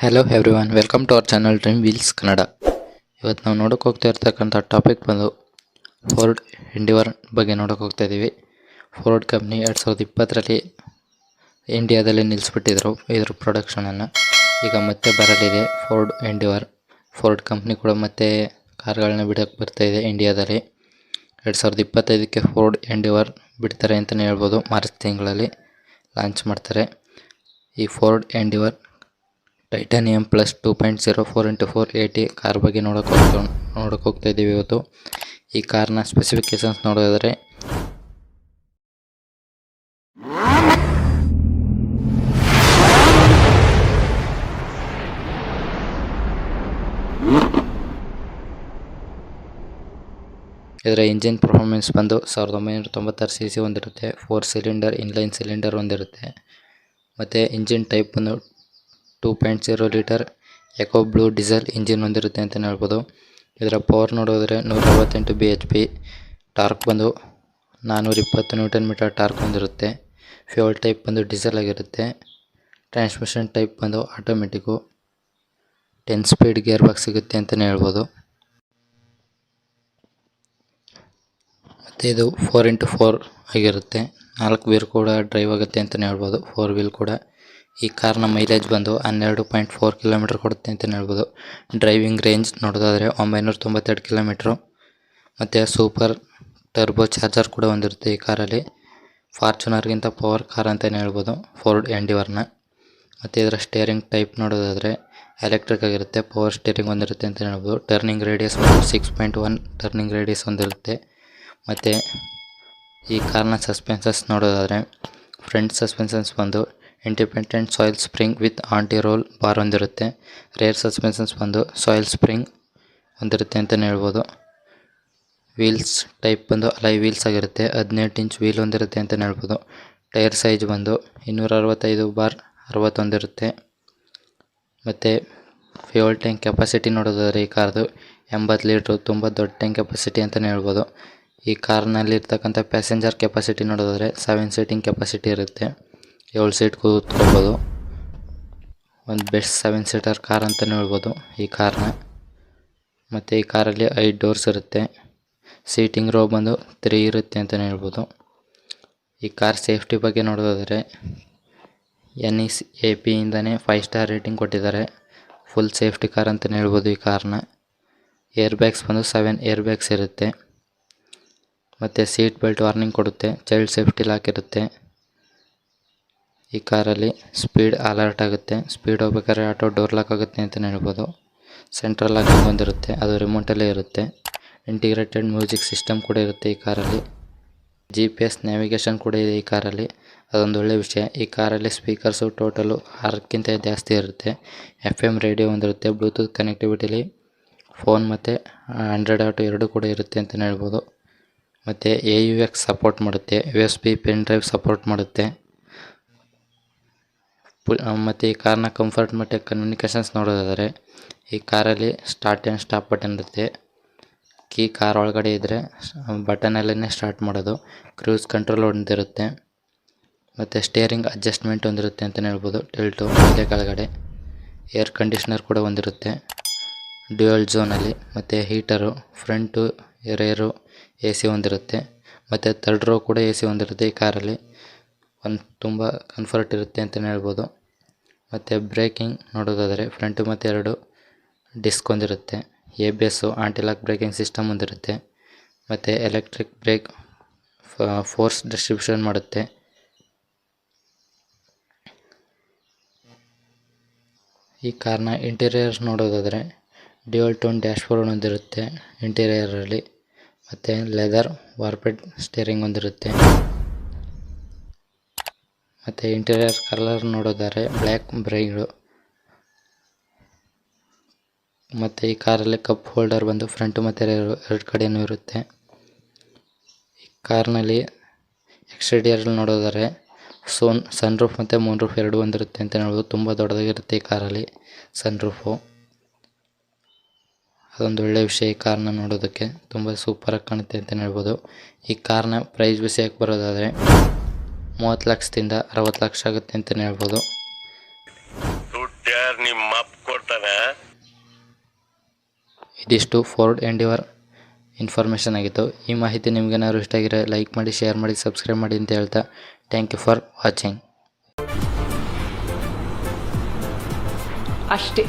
Hello everyone, welcome to our channel Dream Wheels Kannada. ಇವತ್ತು ನಾವು ನೋಡೋಕೆ ಹೋಗ್ತಾ ಇರ್ತಕ್ಕಂಥ ಟಾಪಿಕ್ ಬಂದು ಫೋರ್ಡ್ ಎಂಡಿವರ್ ಬಗ್ಗೆ ನೋಡೋಕೆ ಹೋಗ್ತಾ ಇದ್ದೀವಿ. ಫೋರ್ಡ್ ಕಂಪ್ನಿ 2020ರಲ್ಲಿ ಇಂಡಿಯಾದಲ್ಲಿ ನಿಲ್ಲಿಸ್ಬಿಟ್ಟಿದ್ರು ಇದ್ರ ಪ್ರೊಡಕ್ಷನನ್ನು. ಈಗ ಮತ್ತೆ ಬರಲಿದೆ ಫೋರ್ಡ್ ಎಂಡಿವರ್. ಫೋರ್ಡ್ ಕಂಪ್ನಿ ಕೂಡ ಮತ್ತೆ ಕಾರ್ಗಳನ್ನ ಬಿಡೋಕ್ಕೆ ಬರ್ತಾಯಿದೆ ಇಂಡಿಯಾದಲ್ಲಿ. 2025ಕ್ಕೆ ಫೋರ್ಡ್ ಎಂಡಿವರ್ ಬಿಡ್ತಾರೆ ಅಂತಲೇ ಹೇಳ್ಬೋದು. ಮಾರ್ಚ್ ತಿಂಗಳಲ್ಲಿ ಲಾಂಚ್ ಮಾಡ್ತಾರೆ. ಈ Ford Endeavour Titanium plus 2.0 4x480 car ಬಗ್ಗೆ ನೋಡೋಕೆ ಹೋಗ್ತಾ ಇದ್ದೀವಿ ಇವತ್ತು. ಈ ಕಾರ್ನ ಸ್ಪೆಸಿಫಿಕೇಶನ್ಸ್ ನೋಡೋದಾದರೆ ಇದರ ಇಂಜಿನ್ ಪರ್ಫಾರ್ಮೆನ್ಸ್ ಬಂದು 1996 cc ಹೊಂದಿರುತ್ತೆ. 4 ಸಿಲಿಂಡರ್ ಇನ್ಲೈನ್ ಸಿಲಿಂಡರ್ ಹೊಂದಿರುತ್ತೆ. ಮತ್ತು ಇಂಜಿನ್ ಟೈಪ್ ಬಂದು 2.0 litre eco blue diesel engine ಹೊಂದಿರುತ್ತೆ ಅಂತಲೇ ಹೇಳ್ಬೋದು. ಇದರ ಪವರ್ ನೋಡೋದ್ರೆ 168 bhp, ಟಾರ್ಕ್ ಬಂದು 420 ನ್ಯೂಟನ್ ಮೀಟರ್ ಟಾರ್ಕ್ ಹೊಂದಿರುತ್ತೆ. ಫ್ಯೂಯಲ್ ಟೈಪ್ ಬಂದು ಡೀಸೆಲ್ ಆಗಿರುತ್ತೆ. ಟ್ರಾನ್ಸ್ಮಿಷನ್ ಟೈಪ್ ಬಂದು ಆಟೋಮೆಟಿಕ್ಕು. 10 ಸ್ಪೀಡ್ ಗೇರ್ ಬಾಕ್ಸ್ ಸಿಗುತ್ತೆ ಅಂತಲೇ ಹೇಳ್ಬೋದು. ಮತ್ತು ಇದು 4x4 ಆಗಿರುತ್ತೆ. 4 ವೀಲ್ ಕೂಡ ಡ್ರೈವ್ ಆಗುತ್ತೆ ಅಂತಲೇ ಹೇಳ್ಬೋದು. 4 ವೀಲ್ ಕೂಡ. ಈ ಕಾರ್ನ ಮೈಲೇಜ್ ಬಂದು 12.4 ಕಿಲೋಮೀಟರ್ ಕೊಡುತ್ತೆ ಅಂತಲೇ ಹೇಳ್ಬೋದು. ಡ್ರೈವಿಂಗ್ ರೇಂಜ್ ನೋಡೋದಾದರೆ 992 ಕಿಲೋಮೀಟ್ರು. ಮತ್ತು ಸೂಪರ್ ಟರ್ಬೋ ಚಾರ್ಜರ್ ಕೂಡ ಹೊಂದಿರುತ್ತೆ ಈ ಕಾರಲ್ಲಿ. ಫಾರ್ಚುನರ್ಗಿಂತ ಪವರ್ ಕಾರ್ ಅಂತಲೇ ಹೇಳ್ಬೋದು ಫೋರ್ಡ್ ಎಂಡಿವರ್ನ. ಮತ್ತು ಇದರ ಸ್ಟೇರಿಂಗ್ ಟೈಪ್ ನೋಡೋದಾದರೆ ಎಲೆಕ್ಟ್ರಿಕ್ ಆಗಿರುತ್ತೆ. ಪವರ್ ಸ್ಟೇರಿಂಗ್ ಹೊಂದಿರುತ್ತೆ ಅಂತಲೇ ಹೇಳ್ಬೋದು. ಟರ್ನಿಂಗ್ ರೇಡಿಯಸ್ ಬಂದು 6.1 ಟರ್ನಿಂಗ್ ರೇಡಿಯಸ್ ಹೊಂದಿರುತ್ತೆ. ಮತ್ತು ಈ ಕಾರ್ನ ಸಸ್ಪೆನ್ಸನ್ಸ್ ನೋಡೋದಾದರೆ ಫ್ರಂಟ್ ಸಸ್ಪೆನ್ಸನ್ಸ್ ಬಂದು independent coil spring with anti roll bar ಹೊಂದಿರುತ್ತೆ. ರೇರ್ ಸಸ್ಪೆನ್ಸನ್ಸ್ ಬಂದು ಸಾಯಿಲ್ ಸ್ಪ್ರಿಂಗ್ ಹೊಂದಿರುತ್ತೆ ಅಂತಲೇ ಹೇಳ್ಬೋದು. ವೀಲ್ಸ್ ಟೈಪ್ ಬಂದು ಅಲೈ ವೀಲ್ಸ್ ಆಗಿರುತ್ತೆ. 18 ಇಂಚ್ ವೀಲ್ ಹೊಂದಿರುತ್ತೆ ಅಂತಲೇ ಹೇಳ್ಬೋದು. ಟೈರ್ ಸೈಜ್ ಬಂದು 265/60 ಹೊಂದಿರುತ್ತೆ. ಮತ್ತು ಫ್ಯೂಯಲ್ ಟ್ಯಾಂಕ್ ಕೆಪಾಸಿಟಿ ನೋಡೋದಾದರೆ ಈ ಕಾರ್ದು 80 ಲೀಟ್ರು, ತುಂಬ ದೊಡ್ಡ ಟ್ಯಾಂಕ್ ಕೆಪಾಸಿಟಿ ಅಂತಲೇ ಹೇಳ್ಬೋದು. ಈ ಕಾರ್ನಲ್ಲಿ ಇರ್ತಕ್ಕಂಥ ಪ್ಯಾಸೆಂಜರ್ ಕೆಪಾಸಿಟಿ ನೋಡೋದಾದರೆ 7 ಸೀಟಿಂಗ್ ಕೆಪಾಸಿಟಿ ಇರುತ್ತೆ. 7 ಸೀಟ್ ಕೂತ್ಕೋಬೋದು. ಒಂದು ಬೆಸ್ಟ್ 7 ಸೀಟರ್ ಕಾರ್ ಅಂತಲೇ ಹೇಳ್ಬೋದು ಈ ಕಾರ್ನ. ಮತ್ತು ಈ ಕಾರಲ್ಲಿ 5 ಡೋರ್ಸ್ ಇರುತ್ತೆ. ಸೀಟಿಂಗ್ ರೋ ಬಂದು 3 ಇರುತ್ತೆ ಅಂತಲೇ ಹೇಳ್ಬೋದು. ಈ ಕಾರ್ ಸೇಫ್ಟಿ ಬಗ್ಗೆ ನೋಡೋದಾದರೆ NECAP ಇಂದನೇ 5 ಸ್ಟಾರ್ ರೇಟಿಂಗ್ ಕೊಟ್ಟಿದ್ದಾರೆ. ಫುಲ್ ಸೇಫ್ಟಿ ಕಾರ್ ಅಂತಲೇ ಹೇಳ್ಬೋದು ಈ ಕಾರ್ನ. ಏರ್ ಬ್ಯಾಗ್ಸ್ ಬಂದು 7 ಏರ್ ಬ್ಯಾಗ್ಸ್ ಇರುತ್ತೆ. ಮತ್ತು ಸೀಟ್ ಬೆಲ್ಟ್ ವಾರ್ನಿಂಗ್ ಕೊಡುತ್ತೆ. ಚೈಲ್ಡ್ ಸೇಫ್ಟಿ ಲಾಕ್ ಇರುತ್ತೆ. ಈ ಕಾರಲ್ಲಿ ಸ್ಪೀಡ್ ಅಲರ್ಟ್ ಆಗುತ್ತೆ. ಸ್ಪೀಡ್ ಹೋಗ್ಬೇಕಾದ್ರೆ ಆಟೋ ಡೋರ್ ಲಾಕ್ ಆಗುತ್ತೆ ಅಂತಲೇ ಹೇಳ್ಬೋದು. ಸೆಂಟ್ರಲ್ ಲಾಕಿಂಗ್ ಬಂದಿರುತ್ತೆ, ಅದು ರಿಮೋಟಲ್ಲೇ ಇರುತ್ತೆ. ಇಂಟಿಗ್ರೇಟೆಡ್ ಮ್ಯೂಸಿಕ್ ಸಿಸ್ಟಮ್ ಕೂಡ ಇರುತ್ತೆ ಈ ಕಾರಲ್ಲಿ. GPS ನ್ಯಾವಿಗೇಷನ್ ಕೂಡ ಇದೆ ಈ ಕಾರಲ್ಲಿ, ಅದೊಂದು ಒಳ್ಳೆಯ ವಿಷಯ. ಈ ಕಾರಲ್ಲಿ ಸ್ಪೀಕರ್ಸು ಟೋಟಲು 6ಕ್ಕಿಂತ ಜಾಸ್ತಿ ಇರುತ್ತೆ. FM ರೇಡಿಯೋ ಹೊಂದಿರುತ್ತೆ. ಬ್ಲೂಟೂತ್ ಕನೆಕ್ಟಿವಿಟಿಲಿ ಫೋನ್ ಮತ್ತು ಆಂಡ್ರಾಯ್ಡ್ ಆಟೋ ಎರಡೂ ಕೂಡ ಇರುತ್ತೆ ಅಂತಲೇ ಹೇಳ್ಬೋದು. ಮತ್ತು AUX ಸಪೋರ್ಟ್ ಮಾಡುತ್ತೆ. USB ಪೆನ್ ಡ್ರೈವ್ ಸಪೋರ್ಟ್ ಮಾಡುತ್ತೆ. ಮತ್ತು ಈ ಕಾರ್ನ ಕಂಫರ್ಟ್ ಮತ್ತು ಕಮ್ಯುನಿಕೇಷನ್ಸ್ ನೋಡೋದಾದರೆ ಈ ಕಾರಲ್ಲಿ ಸ್ಟಾರ್ಟ್ ಆ್ಯಂಡ್ ಸ್ಟಾಪ್ ಬಟನ್ ಇರುತ್ತೆ. ಕೀ ಕಾರ್ ಒಳಗಡೆ ಇದ್ದರೆ ಬಟನಲ್ಲೇ ಸ್ಟಾರ್ಟ್ ಮಾಡೋದು. ಕ್ರೂಸ್ ಕಂಟ್ರೋಲ್ ಹೊಂದಿರುತ್ತೆ. ಮತ್ತು ಸ್ಟೇರಿಂಗ್ ಅಡ್ಜಸ್ಟ್ಮೆಂಟ್ ಹೊಂದಿರುತ್ತೆ ಅಂತಲೇ ಹೇಳ್ಬೋದು. ಟಿಲ್ಟು ಮೇಲೆ ಕೆಳಗಡೆ. ಏರ್ ಕಂಡೀಷ್ನರ್ ಕೂಡ ಹೊಂದಿರುತ್ತೆ ಡ್ಯುಯಲ್ ಝೋನಲ್ಲಿ. ಮತ್ತು ಹೀಟರು, ಫ್ರಂಟು ರೇರು AC ಹೊಂದಿರುತ್ತೆ. ಮತ್ತು ಥರ್ಡ್ ರೋ ಕೂಡ AC ಹೊಂದಿರುತ್ತೆ ಈ ಕಾರಲ್ಲಿ. ತುಂಬ ಕಂಫರ್ಟ್ ಇರುತ್ತೆ ಅಂತಲೇ ಹೇಳ್ಬೋದು. ಮತ್ತು ಬ್ರೇಕಿಂಗ್ ನೋಡೋದಾದರೆ ಫ್ರಂಟು ಮತ್ತು 2 ಡಿಸ್ಕ್ ಹೊಂದಿರುತ್ತೆ. ABS anti lock braking system ಹೊಂದಿರುತ್ತೆ. ಮತ್ತು ಎಲೆಕ್ಟ್ರಿಕ್ ಬ್ರೇಕ್ ಫೋರ್ಸ್ ಡಿಸ್ಟ್ರಿಬ್ಯೂಷನ್ ಮಾಡುತ್ತೆ. ಈ ಕಾರ್ನ ಇಂಟೀರಿಯರ್ ನೋಡೋದಾದರೆ ಡ್ಯುಯಲ್ ಟೋನ್ ಡ್ಯಾಶ್ಬೋರ್ಡ್ ಹೊಂದಿರುತ್ತೆ ಇಂಟೀರಿಯರಲ್ಲಿ. ಮತ್ತು ಲೆದರ್ ವಾರ್ಪೆಡ್ ಸ್ಟೇರಿಂಗ್ ಹೊಂದಿರುತ್ತೆ. ಮತ್ತು ಇಂಟೀರಿಯರ್ ಕಲರ್ ನೋಡೋದಾದರೆ ಬ್ಲ್ಯಾಕ್ ಬ್ರೈಡು. ಮತ್ತು ಈ ಕಾರಲ್ಲಿ ಕಪ್ ಹೋಲ್ಡರ್ ಬಂದು ಫ್ರಂಟು ಮತ್ತು ಎರಡು ಕಡೆಯೂ ಇರುತ್ತೆ. ಈ ಕಾರ್ನಲ್ಲಿ ಎಕ್ಸ್ಟೀರಿಯರ್ ನೋಡೋದಾದರೆ ಸನ್ ರೂಫ್ ಮತ್ತು ಮೂನ್ ರೂಫ್ ಎರಡು ಹೊಂದಿರುತ್ತೆ ಅಂತ ಹೇಳ್ಬೋದು. ತುಂಬ ದೊಡ್ಡದಾಗಿರುತ್ತೆ ಈ ಕಾರಲ್ಲಿ ಸನ್ ರೂಫು. ಅದೊಂದು ಒಳ್ಳೆಯ ವಿಷಯ ಈ ಕಾರ್ನ ನೋಡೋದಕ್ಕೆ. ತುಂಬ ಸೂಪರಾಗಿ ಕಾಣುತ್ತೆ ಅಂತಲೇ ಹೇಳ್ಬೋದು. ಈ ಕಾರ್ನ ಪ್ರೈಸ್ ವಿಷಯಕ್ಕೆ ಬರೋದಾದರೆ 30 ಲಕ್ಷದಿಂದ 60 ಲಕ್ಷ ಆಗುತ್ತೆ ಅಂತಲೇ ಹೇಳ್ಬೋದು. ನಿಮ್ಮ ಇದಿಷ್ಟು ಫೋರ್ಡ್ ಎಂಡಿವರ್ ಇನ್ಫಾರ್ಮೇಷನ್ ಆಗಿತ್ತು. ಈ ಮಾಹಿತಿ ನಿಮಗೇನಾದ್ರು ಇಷ್ಟ ಆಗಿರೋ ಲೈಕ್ ಮಾಡಿ, ಶೇರ್ ಮಾಡಿ, ಸಬ್ಸ್ಕ್ರೈಬ್ ಮಾಡಿ ಅಂತ ಹೇಳ್ತಾ ಥ್ಯಾಂಕ್ ಯು ಫಾರ್ ವಾಚಿಂಗ್. ಅಷ್ಟೇ.